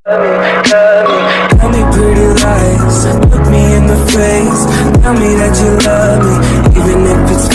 Tell me pretty lies, look me in the face. Tell me that you love me, even if it's